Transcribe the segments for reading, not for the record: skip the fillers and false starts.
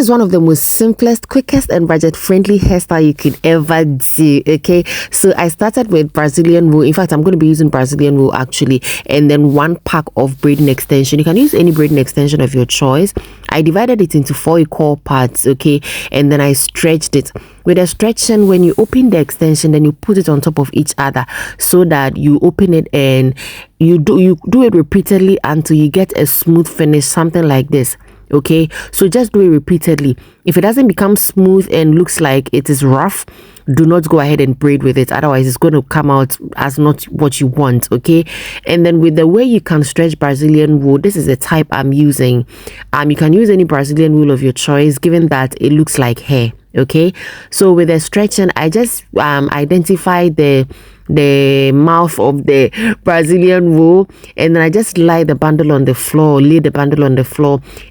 is one of the most simplest, quickest and budget friendly hairstyle you could ever do. Okay, so I started with Brazilian wool. In fact, I'm going to be using Brazilian wool actually, and then 1 pack of braiding extension. You can use any braiding extension of your choice. I divided it into 4 equal parts, okay, and then I stretched it. With a stretching, when you open the extension, then you put it on top of each other so that you open it and you do it repeatedly until you get a smooth finish, something like this. Okay, so just do it repeatedly. If it doesn't become smooth and looks like it is rough, do not go ahead and braid with it, otherwise it's going to come out as not what you want. Okay, and then with the way you can stretch Brazilian wool, this is the type I'm using. You can use any Brazilian wool of your choice, given that it looks like hair. Okay, so with the stretching, I just identify the mouth of the Brazilian wool, and then I just lay the bundle on the floor,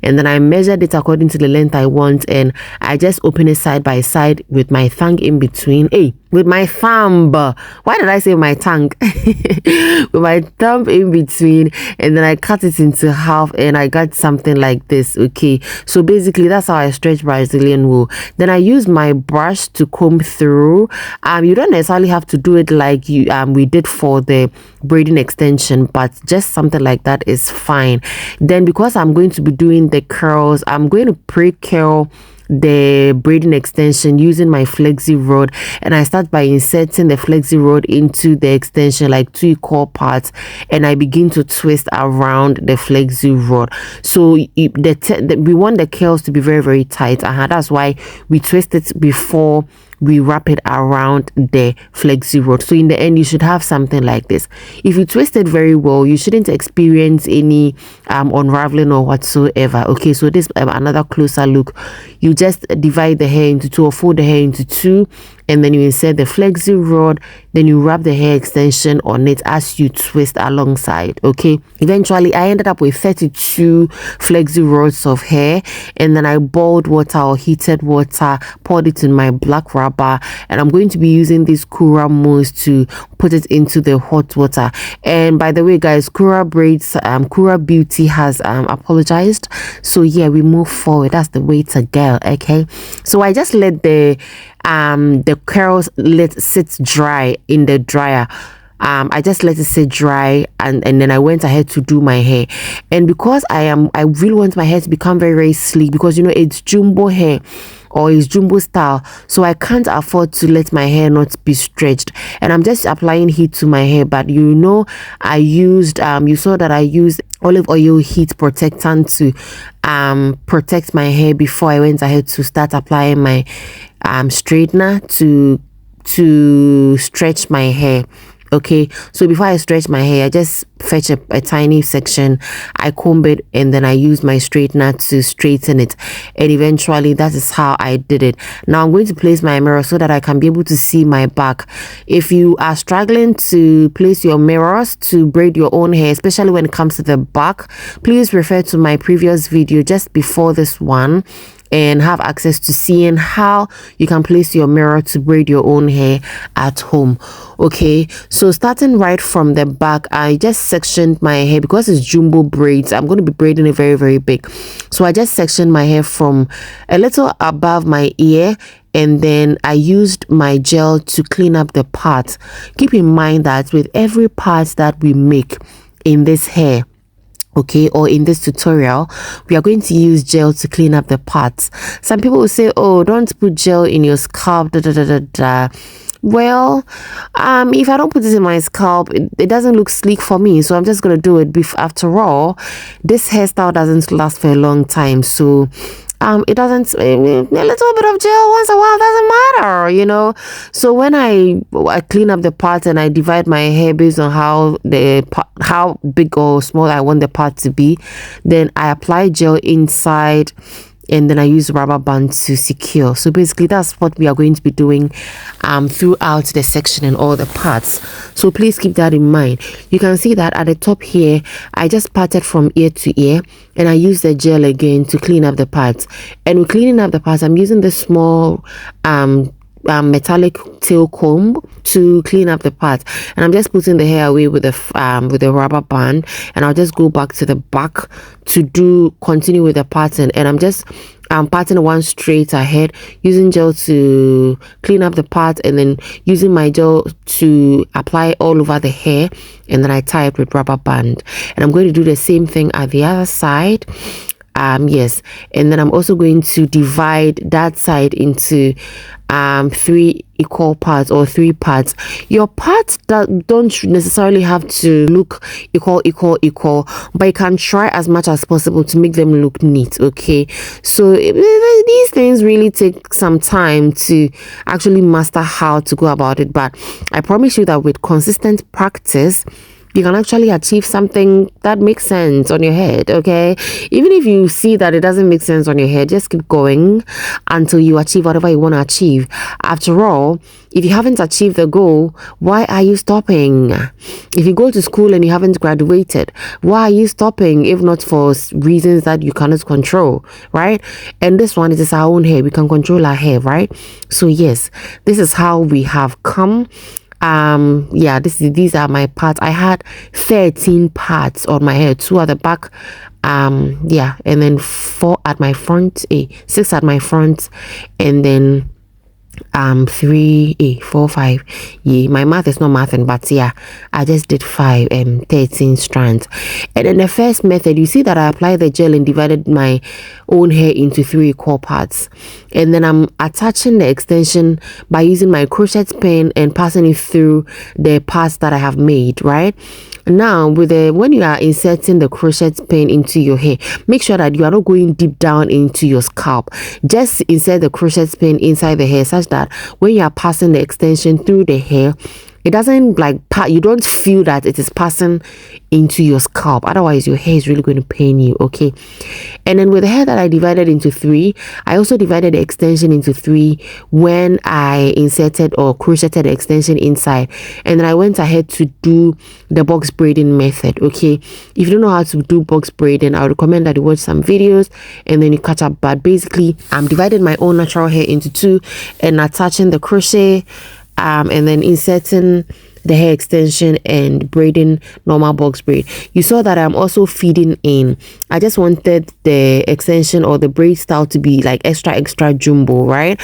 and then I measured it according to the length I want, and I just open it side by side with my thumb in between. With my thumb, why did I say my tongue? With my thumb in between, and then I cut it into half, and I got something like this. Okay, so basically that's how I stretch Brazilian wool. Then I use my brush to comb through. You don't necessarily have to do it like we did for the braiding extension, but just something like that is fine. Then because I'm going to be doing the curls, I'm going to pre-curl the braiding extension using my flexi rod, and I start by inserting the flexi rod into the extension like 2 equal parts, and I begin to twist around the flexi rod. So we want the curls to be very, very tight. That's why we twist it before we wrap it around the flexi rod. So in the end, you should have something like this. If you twist it very well, you shouldn't experience any unraveling or whatsoever. Okay, so this another closer look. You just divide the hair into 2 or fold the hair into 2, and then you insert the flexi rod, then you wrap the hair extension on it as you twist alongside. Okay, eventually I ended up with 32 flexi rods of hair, and then I boiled water or heated water, poured it in my black rubber, and I'm going to be using this Kuura mousse to put it into the hot water. And by the way, guys, Kuura braids, Kuura Beauty has apologized, so yeah, we move forward. That's the way to go. Okay, so I just let the curls sit dry in the dryer. I just let it sit dry, and then I went ahead to do my hair. And because I really want my hair to become very, very sleek, because you know it's jumbo hair or it's jumbo style, so I can't afford to let my hair not be stretched, and I'm just applying heat to my hair. But you know, I used you saw that I used olive oil heat protectant to protect my hair before I went ahead to start applying my straightener to stretch my hair. Okay, so before I stretch my hair, I just fetch a tiny section, I comb it, and then I use my straightener to straighten it. And eventually that is how I did it. Now I'm going to place my mirror so that I can be able to see my back. If you are struggling to place your mirrors to braid your own hair, especially when it comes to the back, please refer to my previous video just before this one and have access to seeing how you can place your mirror to braid your own hair at home. Okay, so starting right from the back, I just sectioned my hair because it's jumbo braids. I'm going to be braiding it very, very big, so I just sectioned my hair from a little above my ear, and then I used my gel to clean up the part. Keep in mind that with every part that we make in this hair, okay, or in this tutorial, we are going to use gel to clean up the parts. Some people will say, oh, don't put gel in your scalp, Well, if I don't put this in my scalp, it doesn't look sleek for me, so I'm just gonna do it. After all, this hairstyle doesn't last for a long time, so it doesn't, a little bit of gel once a while doesn't matter, you know. So when I clean up the part and I divide my hair based on how big or small I want the part to be, then I apply gel inside, and then I use rubber band to secure. So basically that's what we are going to be doing throughout the section and all the parts. So please keep that in mind. You can see that at the top here, I just parted from ear to ear, and I use the gel again to clean up the parts. And with cleaning up the parts, I'm using the small metallic tail comb to clean up the part, and I'm just putting the hair away with the rubber band, and I'll just go back to the back to continue with the pattern, and I'm just parting one straight ahead, using gel to clean up the part, and then using my gel to apply all over the hair, and then I tie it with rubber band. And I'm going to do the same thing at the other side. Yes, and then I'm also going to divide that side into 3 equal parts, or 3 parts. Your parts that don't necessarily have to look equal, but you can try as much as possible to make them look neat. Okay, so these things really take some time to actually master how to go about it, but I promise you that with consistent practice you can actually achieve something that makes sense on your head. Okay, even if you see that it doesn't make sense on your head, just keep going until you achieve whatever you want to achieve. After all, if you haven't achieved the goal, why are you stopping? If you go to school and you haven't graduated, why are you stopping? If not for reasons that you cannot control, right? And this one is our own hair. We can control our hair, right? So yes, this is how we have come. Yeah, these are my parts. I had 13 parts on my hair, 2 at the back, yeah, and then 4 at my front, 6 at my front, and then 3, 4, 5. Yeah, my math is not mathing, but yeah, I just did 13 strands. And in the first method, you see that I applied the gel and divided my own hair into 3 equal parts, and then I'm attaching the extension by using my crochet pin and passing it through the parts that I have made. Right now, when you are inserting the crochet pin into your hair, make sure that you are not going deep down into your scalp. Just insert the crochet pin inside the hair such that when you are passing the extension through the hair, it doesn't you don't feel that it is passing into your scalp. Otherwise your hair is really going to pain you. Okay, and then with the hair that I divided into 3, I also divided the extension into 3 when I inserted or crocheted the extension inside, and then I went ahead to do the box braiding method. Okay, if you don't know how to do box braiding, I would recommend that you watch some videos and then you catch up. But basically, I'm dividing my own natural hair into 2 and attaching the crochet, and then inserting the hair extension and braiding normal box braid. You saw that I'm also feeding in. I just wanted the extension or the braid style to be like extra jumbo, right?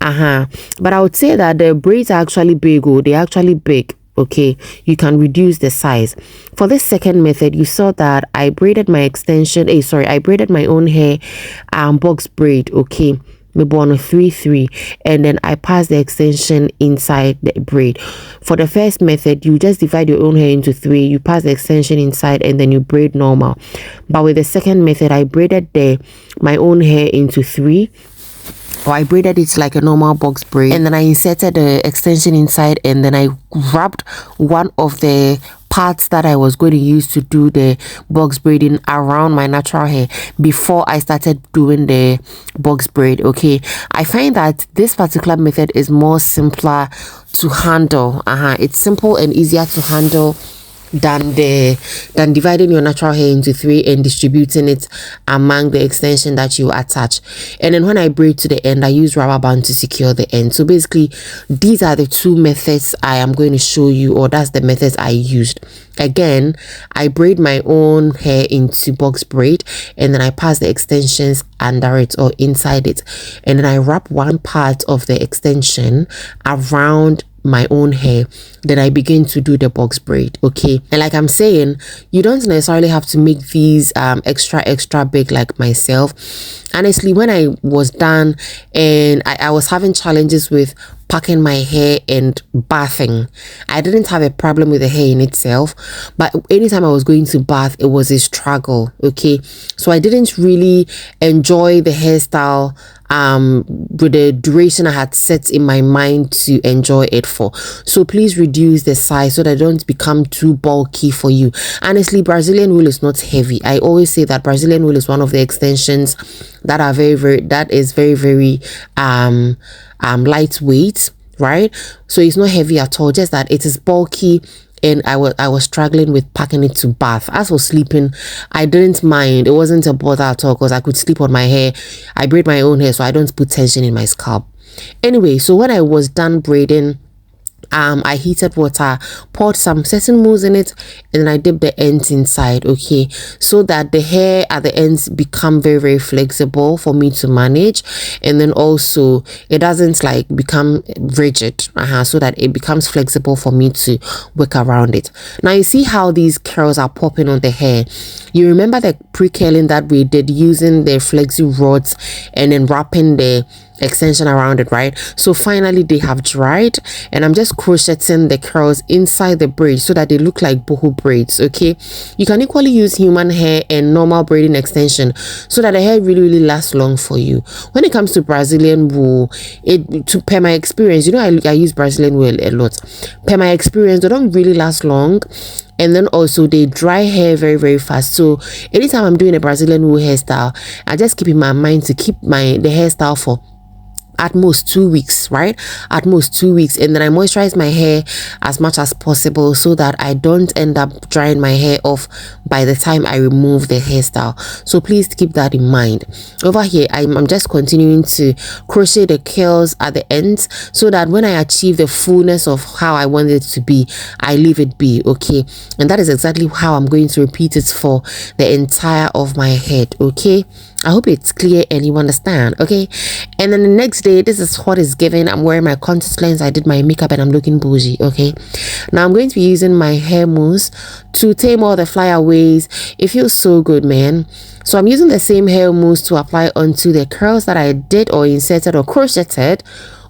But I would say that the braids are actually big. They're actually big. Okay, you can reduce the size. For this second method, you saw that I braided my extension. I braided my own hair box braid. Okay, maybe on a 3-3, and then I pass the extension inside the braid. For the first method, you just divide your own hair into 3, you pass the extension inside, and then you braid normal. But with the second method, I braided my own hair into 3, or I braided it like a normal box braid, and then I inserted the extension inside, and then I wrapped one of the parts that I was going to use to do the box braiding around my natural hair before I started doing the box braid. Okay, I find that this particular method is more simpler to handle. It's simple and easier to handle than dividing your natural hair into 3 and distributing it among the extension that you attach. And then when I braid to the end, I use rubber band to secure the end. So basically, these are the 2 methods I am going to show you, or that's the methods I used. Again, I braid my own hair into box braid, and then I pass the extensions under it or inside it, and then I wrap one part of the extension around my own hair. Then I begin to do the box braid. Okay, and like I'm saying, you don't necessarily have to make these extra big like myself. Honestly, when I was done and I was having challenges with packing my hair and bathing, I didn't have a problem with the hair in itself, but anytime I was going to bath, it was a struggle. Okay, so I didn't really enjoy the hairstyle with the duration I had set in my mind to enjoy it for. So please reduce the size so that it don't become too bulky for you. Honestly, Brazilian wool is not heavy. I always say that Brazilian wool is one of the extensions that are very lightweight, right? So it's not heavy at all, just that it is bulky, and I was struggling with packing it to bath. As for sleeping, I didn't mind. It wasn't a bother at all because I could sleep on my hair. I braid my own hair, so I don't put tension in my scalp. Anyway, so when I was done braiding I heated water, poured some certain mousse in it, and then I dipped the ends inside, okay, so that the hair at the ends become very, very flexible for me to manage, and then also it doesn't like become rigid, so that it becomes flexible for me to work around it. Now you see how these curls are popping on the hair. You remember the pre-curling that we did using the flexi rods and then wrapping the extension around it, right? So finally they have dried, and I'm just crocheting the curls inside the braid so that they look like boho braids, okay? You can equally use human hair and normal braiding extension so that the hair really lasts long for you. When it comes to Brazilian wool, per my experience, you know, I use Brazilian wool a lot. Per my experience, they don't really last long, and then also they dry hair very fast. So anytime I'm doing a Brazilian wool hairstyle, I just keep in my mind to keep the hairstyle for at most 2 weeks, right? At most 2 weeks. And then I moisturize my hair as much as possible so that I don't end up drying my hair off by the time I remove the hairstyle. So please keep that in mind. Over here, I'm just continuing to crochet the curls at the ends so that when I achieve the fullness of how I want it to be, I leave it be, okay? And that is exactly how I'm going to repeat it for the entire of my head, okay? I hope it's clear and you understand, okay? And then the next day, this is what is given. I'm wearing my contact lens, I did my makeup, and I'm looking bougie, okay? Now I'm going to be using my hair mousse to tame all the flyaways. It feels so good, man. So I'm using the same hair mousse to apply onto the curls that I did or inserted or crocheted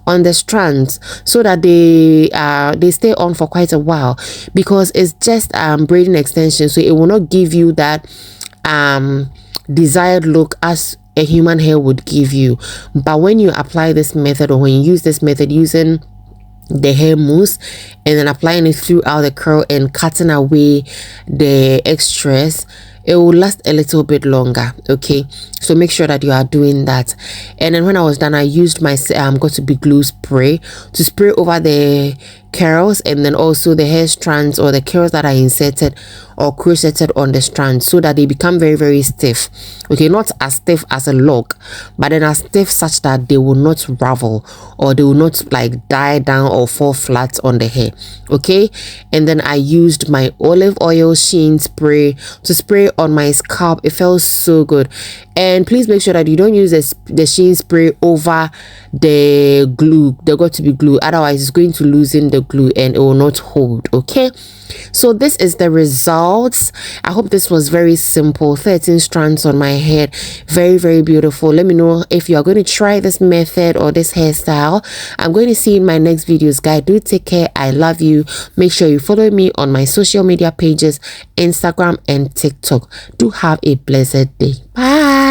on the strands so that they stay on for quite a while, because it's just braiding extension, so it will not give you that desired look as a human hair would give you. But when you apply this method, or when you use this method using the hair mousse and then applying it throughout the curl and cutting away the extras, it will last a little bit longer, okay? So make sure that you are doing that. And then when I was done, I used my got to be glue spray to spray over the curls and then also the hair strands or the curls that I inserted or crocheted on the strands, so that they become very stiff, okay? Not as stiff as a log, but then as stiff such that they will not ravel or they will not like die down or fall flat on the hair, okay? And then I used my olive oil sheen spray to spray on my scalp. It felt so good. And please make sure that you don't use the sheen spray over the glue. They're got to be glue, otherwise it's going to loosen the glue and it will not hold, okay? So this is the results. I hope this was very simple. 13 strands on my head, very beautiful. Let me know if you are going to try this method or this hairstyle. I'm going to see you in my next videos, guys. Do take care. I love you. Make sure you follow me on my social media pages, Instagram and TikTok. Do have a blessed day. Bye.